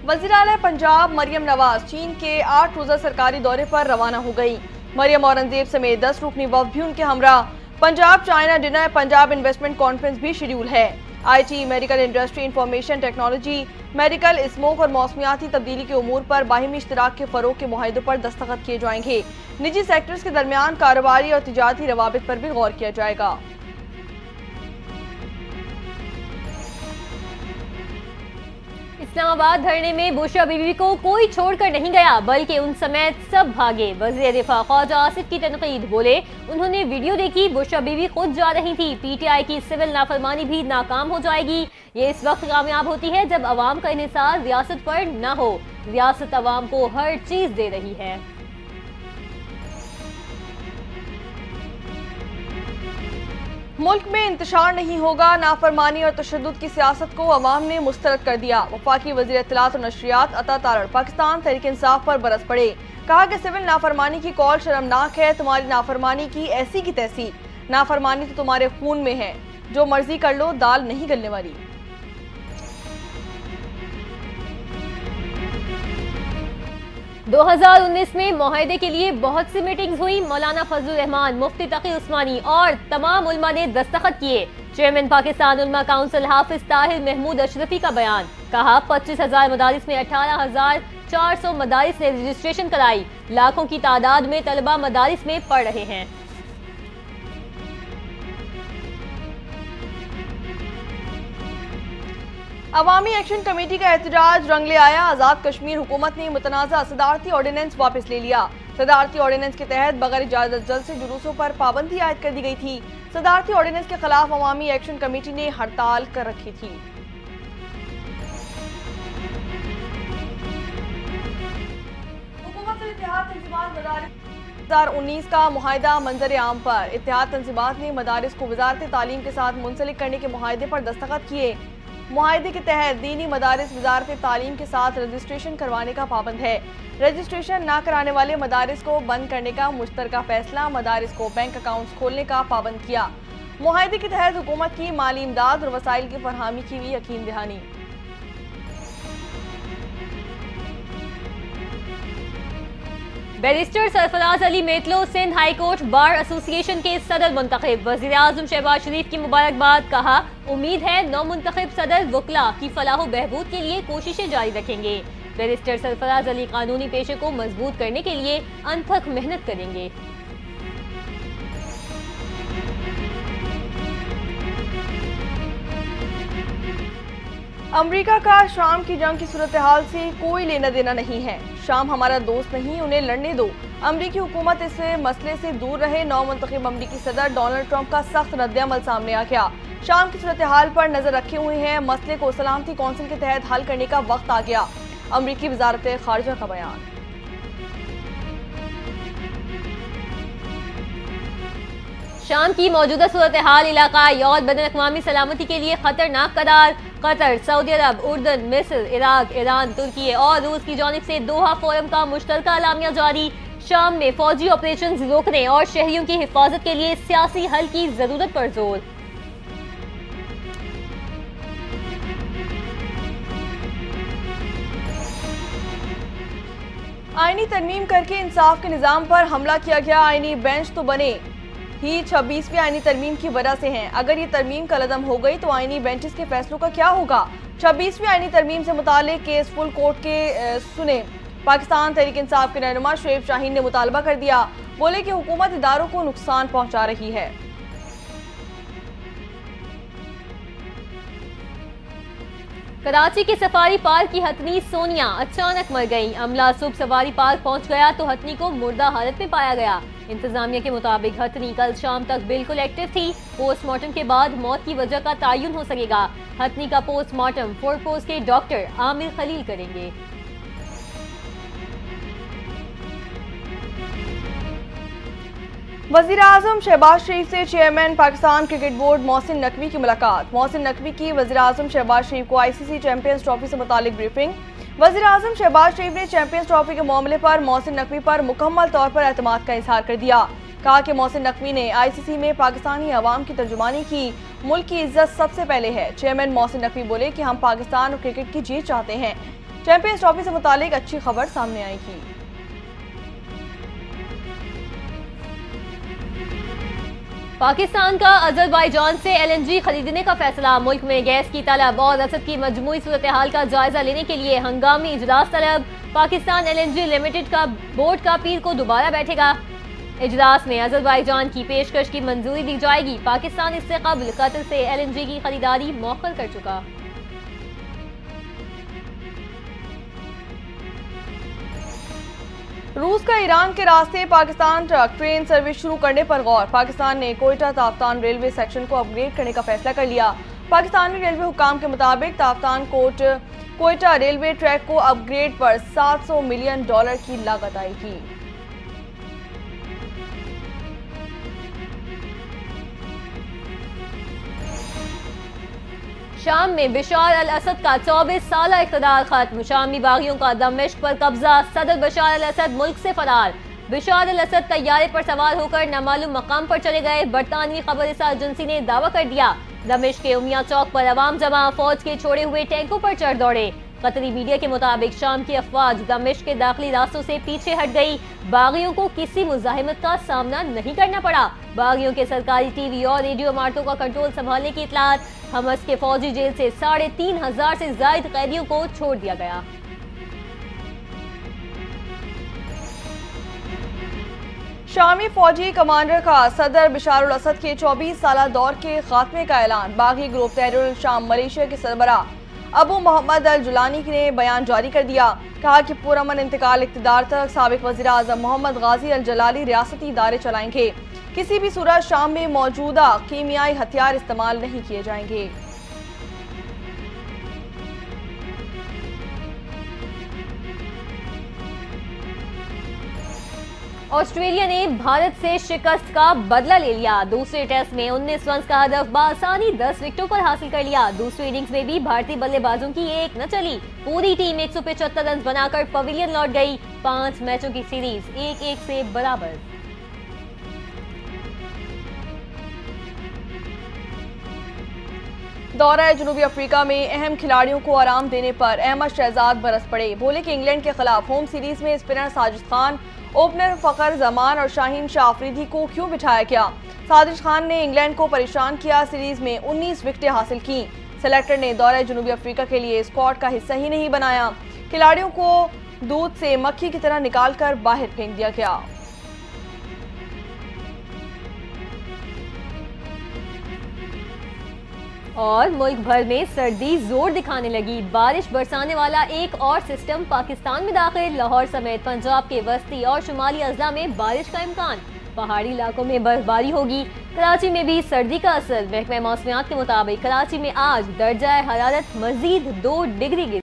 वज़ीर-ए-आला पंजाब मरियम नवाज चीन के 8 रोज़ा सरकारी दौरे पर रवाना हो गई। मरियम औरंगजेब समेत 10 रुकनी वफ़द भी उनके हमरा। Punjab China dinner Punjab investment conference भी शेड्यूल है। IT, medical industry, information technology, medical, smoke और मौसमियाती तब्दीली के उमूर पर बाहिमी इश्तराक के फ़रोग के मुआहिदों पर दस्तखत किए जाएंगे। निजी सेक्टर्स के दरमियान कारोबारी और तिजारती रवाबित पर भी गौर किया जाएगा। इस्लामाबाद धरने में बुशरा बीबी को कोई छोड़कर नहीं गया, बल्कि उन समेत सब भागे। वज़ीर दिफा ख्वाजा आसिफ की तनकीद, बोले उन्होंने वीडियो देखी, बुशरा बीबी खुद जा रही थी। PTI की सिविल नाफरमानी भी नाकाम हो जाएगी। ये इस वक्त कामयाब होती है जब अवाम का इन्हिसार रियासत पर न हो। रियासत अवाम को हर चीज दे रही है। मुल्क में इंतशार नहीं होगा। नाफरमानी और तशद्दुद की सियासत को अवाम ने मुस्तरद कर दिया। वफाकी वज़ीर इत्तलात और नशरियात अता तारड़ पाकिस्तान तहरीक इंसाफ पर बरस पड़े। कहा कि सिविल नाफरमानी की कौल शर्मनाक है। तुम्हारी नाफरमानी की ऐसी की तैसी। नाफरमानी तो तुम्हारे खून में है, जो मर्जी कर लो, दाल नहीं गलने वाली। दो 2019 में मुआहदे के लिए बहुत सी मीटिंग्स हुई। मौलाना फजलुर रहमान, मुफ्ती तकी उस्मानी और तमाम उलमा ने दस्तखत किए। चेयरमैन पाकिस्तान उलमा काउंसिल हाफिज ताहिर महमूद अशरफी का बयान, कहा 25,000 मदारिस में 18,400 मदारिस ने रजिस्ट्रेशन कराई। लाखों की तादाद में तलबा मदारिस में पढ़ रहे हैं। अवामी एक्शन कमेटी का एहतजाज रंग ले आया। आज़ाद कश्मीर हुकूमत ने मुतनाज़ा सदारती ऑर्डिनेंस वापस ले लिया। सदारती ऑर्डिनेंस के तहत बगैर इजाजत जल्द से जुलूसों पर पाबंदी आयद कर दी गई थी। सदारती ऑर्डिनेंस के खिलाफ अवामी एक्शन कमेटी ने हड़ताल कर रखी थी। हुकूमत और इत्तेहाद तंजीमात 2019 का मुआहिदा मंजर आम पर। इत्तेहाद तंजीमात ने मदारिस को वजारत तालीम के साथ मुंसलिक करने के मुआहिदे पर दस्तखत किए। मुआहिदे के तहत दीनी मदारिस वजारत तालीम के साथ रजिस्ट्रेशन करवाने का पाबंद है। रजिस्ट्रेशन न कराने वाले मदारिस को बंद करने का मुश्तरका फैसला। मदारिस को बैंक अकाउंट्स खोलने का पाबंद किया। मुआहिदे के तहत हुकूमत की माली इमदाद और वसाइल की फरहमी की भी यकीन दहानी। Barrister Sarfaraz Ali Metlo Sindh high court bar association के सदर मुंतखब। वज़ीर आज़म शहबाज शरीफ की मुबारकबाद, कहा उम्मीद है नौ मुंतखब सदर वकला की फलाह बहबूद के लिए कोशिशें जारी रखेंगे। बैरिस्टर सरफराज अली कानूनी पेशे को मजबूत करने के लिए अनथक मेहनत करेंगे। अमेरिका का शाम की जंग की सूरत हाल से कोई लेना देना नहीं है। शाम हमारा दोस्त नहीं, उन्हें लड़ने दो। अमेरिकी हुकूमत इस मसले से दूर रहे। नौ मुंतखब अमेरिकी सदर डोनाल्ड ट्रंप का सख्त रद्द-ए-अमल सामने आ गया। शाम की सूरत हाल पर नजर रखे हुए हैं। मसले को सलामती कौंसिल के तहत हल करने का वक्त आ गया। अमेरिकी वजारत खारजा का बयान। शाम की मौजूदा सूरत हाल इलाकाई और बैनुल-अक़वामी सलामती के लिए खतरनाक करार। कतर, सऊदी अरब, उर्दन, मिस्र, इराक, ईरान, तुर्की और रूस की जानिब से दोहा फोरम का मुश्तरका अलामिया जारी। शाम में फौजी ऑपरेशन रोकने और शहरियों की हिफाजत के लिए सियासी हल की जरूरत पर जोर। आईनी तरमीम करके इंसाफ के निज़ाम पर हमला किया गया। आईनी बेंच तो बने ही 26वीं आईनी तरमीम की वजह से हैं। अगर ये तरमीम कलअदम हो गई तो आईनी बेंचेस के फैसलों का क्या होगा। 26वीं आईनी तरमीम से मुतालिक केस फुल कोर्ट के सुने। पाकिस्तान तहरीक इंसाफ के रहनुमा शुएब शाहीन ने मुतालबा कर दिया। बोले कि हुकूमत इदारों को नुकसान पहुंचा रही है। कराची के सफारी पार्क की हथनी सोनिया अचानक मर गई। अमला सुबह सफारी पार्क पहुंच गया तो हथनी को मुर्दा हालत में पाया गया। इंतजामिया के मुताबिक हथनी कल शाम तक बिल्कुल एक्टिव थी। पोस्टमार्टम के बाद मौत की वजह का तयन हो सकेगा। हथनी का पोस्टमार्टम फोर्ट पोस्ट के डॉक्टर आमिर खलील करेंगे। वज़ीर आज़म शहबाज शरीफ से chairman Pakistan cricket board Mohsin Naqvi की मुलाकात। मोहसिन नकवी की वज़ीर आज़म शहबाज शरीफ को ICC चैंपियंस ट्रॉफी से मुतालिक ब्रीफिंग। वज़ीर आज़म शहबाज शरीफ ने चैंपियंस ट्रॉफी के मामले पर मोहसिन नकवी पर मुकम्मल तौर पर एतमाद का इजहार कर दिया। कहा कि मोहसिन नकवी ने ICC में पाकिस्तानी अवाम की तर्जुमानी की। मुल्क की इज्जत सबसे पहले है। चेयरमैन मोहसिन नकवी बोले कि हम पाकिस्तान और क्रिकेट की जीत चाहते हैं। चैंपियंस ट्रॉफी से मुतालिक अच्छी खबर सामने आएगी। पाकिस्तान का अजरबैजान से LNG खरीदने का फैसला। मुल्क में गैस की तलब और रसद की मजमूई सूरत हाल का जायजा लेने के लिए हंगामी इजलास तलब। पाकिस्तान LNG लिमिटेड का बोर्ड का पीर को दोबारा बैठेगा। इजलास में अजरबैजान की पेशकश की मंजूरी दी जाएगी। पाकिस्तान इससे कबल कतर से LNG की खरीदारी मौखर कर चुका। रूस का ईरान के रास्ते पाकिस्तान ट्रक ट्रेन सर्विस शुरू करने पर गौर। पाकिस्तान ने कोयटा ताफ्तान रेलवे सेक्शन को अपग्रेड करने का फैसला कर लिया। पाकिस्तानी रेलवे हुकाम के मुताबिक ताफ्तान कोयटा रेलवे ट्रैक को अपग्रेड पर $700 मिलियन की लागत आएगी। शाम में बशार अल असद का 24 साल इक़्तिदार खत्म। शामी बागियों का दमिश्क पर कब्जा। सदर बशार अल असद मुल्क से फरार। बशार अल असद तैयारे पर सवार होकर नामालूम मकाम पर चले गए। बरतानवी खबरसार एजेंसी ने दावा कर दिया। दमिश्क के उमिया चौक पर अवाम जमा। फौज के छोड़े हुए टैंकों पर चढ़ दौड़े। कतरी मीडिया के मुताबिक शाम की अफवाज दमिश्क के दाखिली रास्तों से पीछे हट गई। बागियों को किसी मुजाहिमत का सामना नहीं करना पड़ा। बागियों के सरकारी टीवी और रेडियो इमारतों का कंट्रोल संभालने की इतलात। हमस के फौजी जेल से 3,500 से ज्यादा कैदियों को छोड़ दिया गया। शामी फौजी कमांडर का सदर बशार अल असद के 24 साल दौर के खात्मे का ऐलान। बागी ग्रुप तहरीर शाम मलेशिया के सरबराह अबू मोहम्मद अल जुलानी ने बयान जारी कर दिया। कहा कि पुरअमन इंतकाल इक़्तिदार तक साबिक वज़ीर आज़म मोहम्मद गाजी अल जलाली रियासती इदारे चलाएंगे। किसी भी सूरत शाम में मौजूदा कीमियाई हथियार इस्तेमाल नहीं किए जाएंगे। ऑस्ट्रेलिया ने भारत से शिकस्त का बदला ले लिया। दूसरे टेस्ट में 19 रन का हदफ बआसानी 10 विकेटों पर हासिल कर लिया। दूसरी इनिंग्स में भी भारतीय बल्लेबाजों की एक न चली। पूरी टीम 175 रन बनाकर पवेलियन लौट गई। 5 मैचों की सीरीज 1-1 से बराबर। दौरा जनूबी अफ्रीका में अहम खिलाड़ियों को आराम देने पर अहमद शहजाद बरस पड़े। बोले कि इंग्लैंड के खिलाफ होम सीरीज में स्पिनर साजिद खान, ओपनर फखर जमान और शाहीन शाह अफरीदी को क्यों बिठाया गया। साजिद खान ने इंग्लैंड को परेशान किया। सीरीज में 19 विकेटें हासिल की। सेलेक्टर ने दौरा जनूबी अफ्रीका के लिए स्क्वाड का हिस्सा ही नहीं बनाया। खिलाड़ियों को दूध से मक्खी की तरह निकालकर बाहर फेंक दिया गया। और मुल्क भर में सर्दी जोर दिखाने लगी। बारिश बरसाने वाला एक और सिस्टम पाकिस्तान में दाखिल। लाहौर समेत पंजाब के वस्ती और शुमाली अजला में बारिश का इम्कान। पहाड़ी इलाकों में बर्फबारी होगी। कराची में भी सर्दी का असर। महकमा मौसमियात के मुताबिक कराची में आज दर्जा हरारत मजीद 2 डिग्री गिर